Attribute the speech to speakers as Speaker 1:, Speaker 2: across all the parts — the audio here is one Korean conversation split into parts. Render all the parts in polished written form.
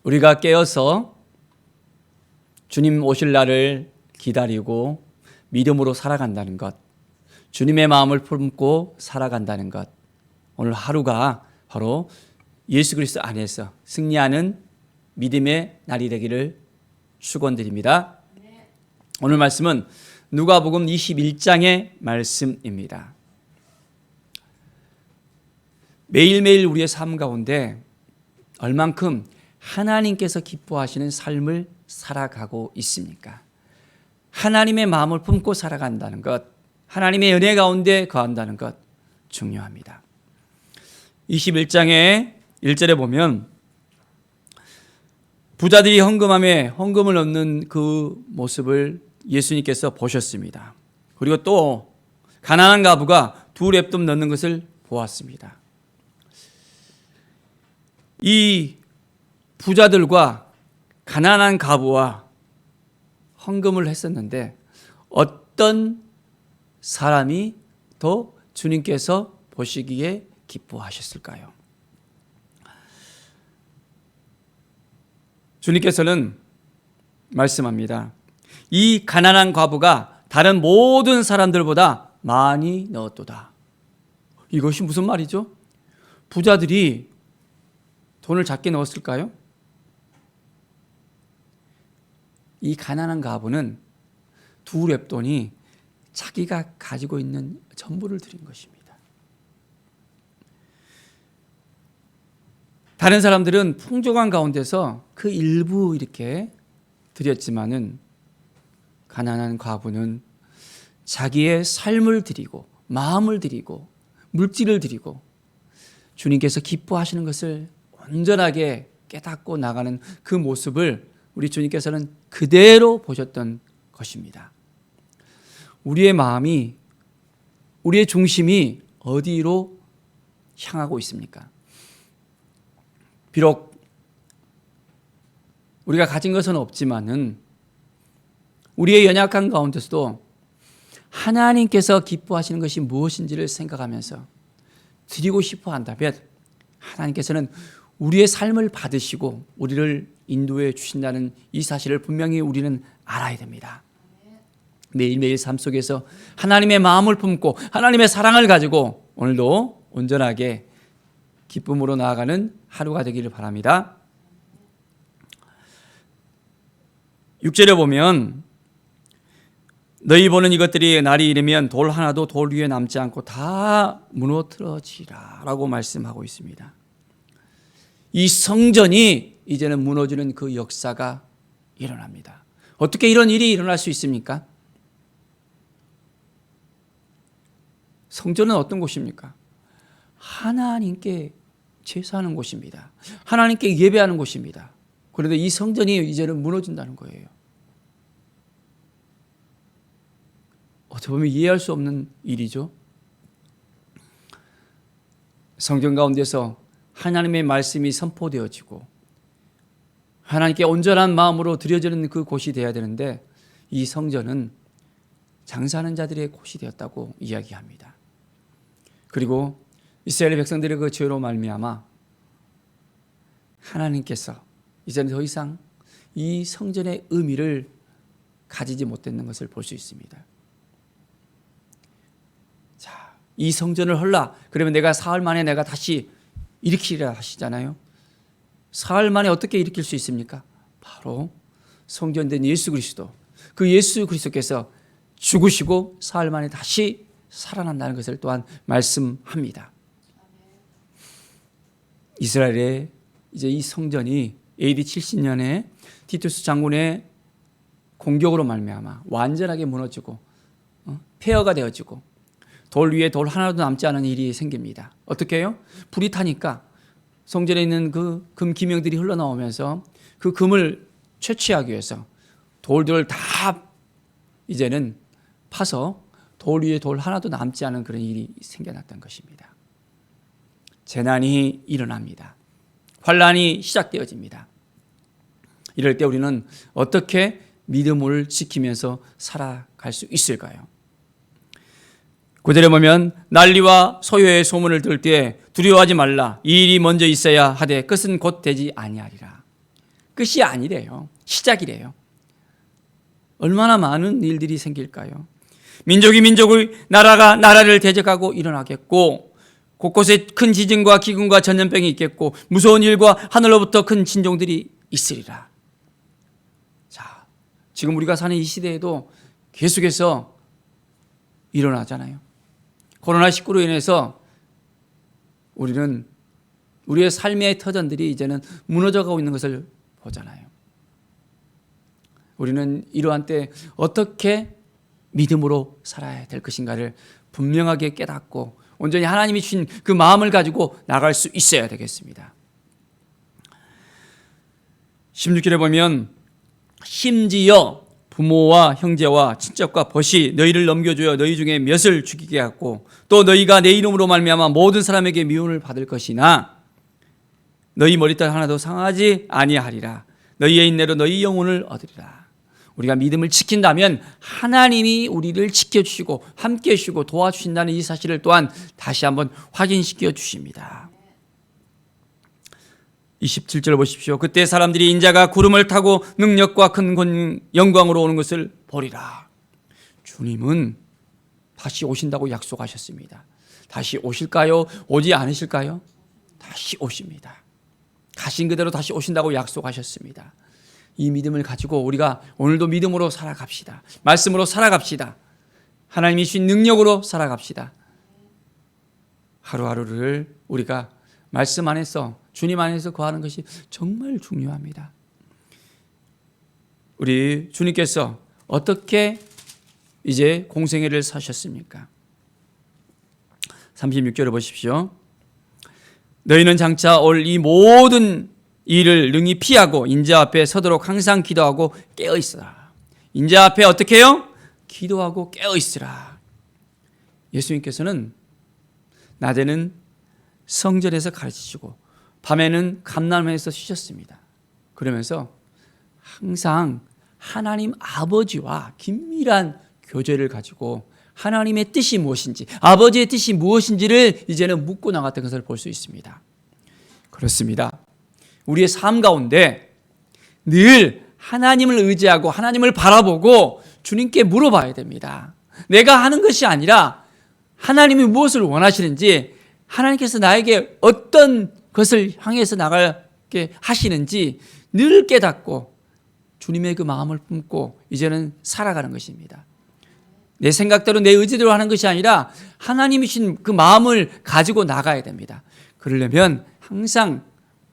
Speaker 1: 우리가 깨어서 주님 오실 날을 기다리고 믿음으로 살아간다는 것, 주님의 마음을 품고 살아간다는 것, 오늘 하루가 바로 예수 그리스도 안에서 승리하는 믿음의 날이 되기를 축원드립니다. 오늘 말씀은 누가복음 21장의 말씀입니다. 매일매일 우리의 삶 가운데 얼만큼 하나님께서 기뻐하시는 삶을 살아가고 있습니까? 하나님의 마음을 품고 살아간다는 것, 하나님의 은혜 가운데 거한다는 것 중요합니다. 21장의 1절에 보면 부자들이 헌금함에 헌금을 넣는 그 모습을 예수님께서 보셨습니다. 그리고 또 가난한 과부가 2렙돈 넣는 것을 보았습니다. 이 부자들과 가난한 과부와 헌금을 했었는데 어떤 사람이 더 주님께서 보시기에 기뻐하셨을까요? 주님께서는 말씀합니다. 이 가난한 과부가 다른 모든 사람들보다 많이 넣었도다. 이것이 무슨 말이죠? 부자들이 돈을 작게 넣었을까요? 이 가난한 과부는 2렙돈이 자기가 가지고 있는 전부를 드린 것입니다. 다른 사람들은 풍족한 가운데서 그 일부 이렇게 드렸지만은 가난한 과부는 자기의 삶을 드리고 마음을 드리고 물질을 드리고 주님께서 기뻐하시는 것을 온전하게 깨닫고 나가는 그 모습을 우리 주님께서는 그대로 보셨던 것입니다. 우리의 마음이, 우리의 중심이 어디로 향하고 있습니까? 비록 우리가 가진 것은 없지만은 우리의 연약한 가운데서도 하나님께서 기뻐하시는 것이 무엇인지를 생각하면서 드리고 싶어 한다면 하나님께서는 우리의 삶을 받으시고 우리를 인도해 주신다는 이 사실을 분명히 우리는 알아야 됩니다. 매일매일 삶 속에서 하나님의 마음을 품고 하나님의 사랑을 가지고 오늘도 온전하게 기쁨으로 나아가는 하루가 되기를 바랍니다. 6절에 보면 너희 보는 이것들이 날이 이르면 돌 하나도 돌 위에 남지 않고 다 무너뜨려지라 라고 말씀하고 있습니다. 이 성전이 이제는 무너지는 그 역사가 일어납니다. 어떻게 이런 일이 일어날 수 있습니까? 성전은 어떤 곳입니까? 하나님께 제사하는 곳입니다. 하나님께 예배하는 곳입니다. 그런데 이 성전이 이제는 무너진다는 거예요. 어떻게 보면 이해할 수 없는 일이죠. 성경 가운데서 하나님의 말씀이 선포되어지고 하나님께 온전한 마음으로 드려지는 그 곳이 되어야 되는데 이 성전은 장사하는 자들의 곳이 되었다고 이야기합니다. 그리고 이스라엘 백성들의 그 죄로 말미암아 하나님께서 이제는 더 이상 이 성전의 의미를 가지지 못했는 것을 볼 수 있습니다. 자, 이 성전을 헐라. 그러면 내가 사흘 만에 내가 다시 일으키리라 하시잖아요. 사흘 만에 어떻게 일으킬 수 있습니까? 바로 성전된 예수 그리스도, 그 예수 그리스도께서 죽으시고 사흘 만에 다시 살아난다는 것을 또한 말씀합니다. 이스라엘의 이제 이 성전이 AD 70년에 티투스 장군의 공격으로 말미암아 완전하게 무너지고 폐허가 되어지고 돌 위에 돌 하나도 남지 않은 일이 생깁니다. 어떻게 해요? 불이 타니까 성전에 있는 그 금 기명들이 흘러나오면서 그 금을 채취하기 위해서 돌들을 다 이제는 파서 돌 위에 돌 하나도 남지 않은 그런 일이 생겨났던 것입니다. 재난이 일어납니다. 환란이 시작되어집니다. 이럴 때 우리는 어떻게 믿음을 지키면서 살아갈 수 있을까요? 9절에 보면 난리와 소요의 소문을 들을 때 두려워하지 말라. 이 일이 먼저 있어야 하되 끝은 곧 되지 아니하리라. 끝이 아니래요. 시작이래요. 얼마나 많은 일들이 생길까요? 민족이 민족을, 나라가 나라를 대적하고 일어나겠고, 곳곳에 큰 지진과 기근과 전염병이 있겠고, 무서운 일과 하늘로부터 큰 진종들이 있으리라. 자, 지금 우리가 사는 이 시대에도 계속해서 일어나잖아요. 코로나19로 인해서 우리는 우리의 삶의 터전들이 이제는 무너져가고 있는 것을 보잖아요. 우리는 이러한 때 어떻게 믿음으로 살아야 될 것인가를 분명하게 깨닫고 온전히 하나님이 주신 그 마음을 가지고 나갈 수 있어야 되겠습니다. 16절에 보면 심지어 부모와 형제와 친척과 벗이 너희를 넘겨주어 너희 중에 몇을 죽이게 하고 또 너희가 내 이름으로 말미암아 모든 사람에게 미움을 받을 것이나 너희 머리털 하나도 상하지 아니하리라. 너희의 인내로 너희 영혼을 얻으리라. 우리가 믿음을 지킨다면 하나님이 우리를 지켜주시고 함께해 주시고 도와주신다는 이 사실을 또한 다시 한번 확인시켜 주십니다. 27절 보십시오. 그때 사람들이 인자가 구름을 타고 능력과 큰 영광으로 오는 것을 보리라. 주님은 다시 오신다고 약속하셨습니다. 다시 오실까요? 오지 않으실까요? 다시 오십니다. 가신 그대로 다시 오신다고 약속하셨습니다. 이 믿음을 가지고 우리가 오늘도 믿음으로 살아갑시다. 말씀으로 살아갑시다. 하나님이 주신 능력으로 살아갑시다. 하루하루를 우리가 말씀 안에서 주님 안에서 거하는 것이 정말 중요합니다. 우리 주님께서 어떻게 이제 공생애를 사셨습니까? 36절을 보십시오. 너희는 장차 올 이 모든 일을 능히 피하고 인자 앞에 서도록 항상 기도하고 깨어있으라. 인자 앞에 어떻게 해요? 기도하고 깨어있으라. 예수님께서는 낮에는 성전에서 가르치시고 밤에는 감람회에서 쉬셨습니다. 그러면서 항상 하나님 아버지와 긴밀한 교제를 가지고 하나님의 뜻이 무엇인지, 아버지의 뜻이 무엇인지를 이제는 묻고 나갔던 것을 볼 수 있습니다. 그렇습니다. 우리의 삶 가운데 늘 하나님을 의지하고 하나님을 바라보고 주님께 물어봐야 됩니다. 내가 하는 것이 아니라 하나님이 무엇을 원하시는지, 하나님께서 나에게 어떤 것을 향해서 나가게 하시는지 늘 깨닫고 주님의 그 마음을 품고 이제는 살아가는 것입니다. 내 생각대로 내 의지대로 하는 것이 아니라 하나님이 주신 그 마음을 가지고 나가야 됩니다. 그러려면 항상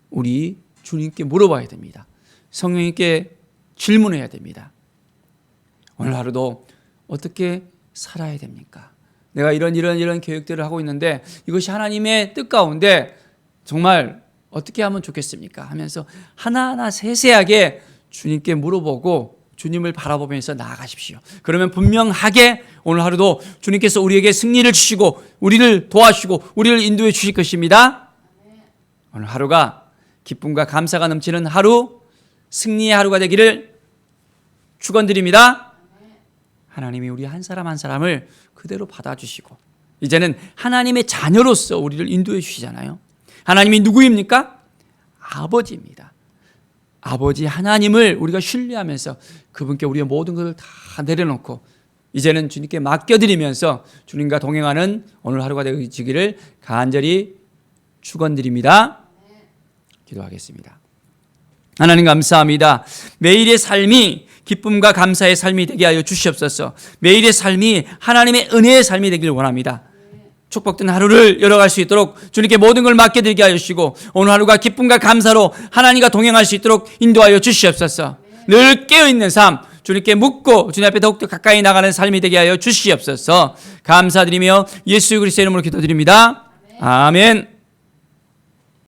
Speaker 1: 우리 주님께 물어봐야 됩니다. 성령님께 질문해야 됩니다. 오늘 하루도 어떻게 살아야 됩니까? 내가 이런 계획들을 하고 있는데 이것이 하나님의 뜻 가운데 정말 어떻게 하면 좋겠습니까? 하면서 하나하나 세세하게 주님께 물어보고 주님을 바라보면서 나아가십시오. 그러면 분명하게 오늘 하루도 주님께서 우리에게 승리를 주시고 우리를 도와주시고 우리를 인도해 주실 것입니다. 오늘 하루가 기쁨과 감사가 넘치는 하루, 승리의 하루가 되기를 축원드립니다. 하나님이 우리 한 사람 한 사람을 그대로 받아주시고 이제는 하나님의 자녀로서 우리를 인도해 주시잖아요. 하나님이 누구입니까? 아버지입니다. 아버지 하나님을 우리가 신뢰하면서 그분께 우리의 모든 것을 다 내려놓고 이제는 주님께 맡겨드리면서 주님과 동행하는 오늘 하루가 되시기를 간절히 축원드립니다. 기도하겠습니다. 하나님 감사합니다. 매일의 삶이 기쁨과 감사의 삶이 되게 하여 주시옵소서. 매일의 삶이 하나님의 은혜의 삶이 되기를 원합니다. 축복된 하루를 열어갈 수 있도록 주님께 모든 걸 맡겨드리게 하여 주시고 오늘 하루가 기쁨과 감사로 하나님과 동행할 수 있도록 인도하여 주시옵소서. 늘 깨어있는 삶, 주님께 묻고 주님 앞에 더욱더 가까이 나가는 삶이 되게 하여 주시옵소서. 감사드리며 예수 그리스도의 이름으로 기도드립니다. 아멘.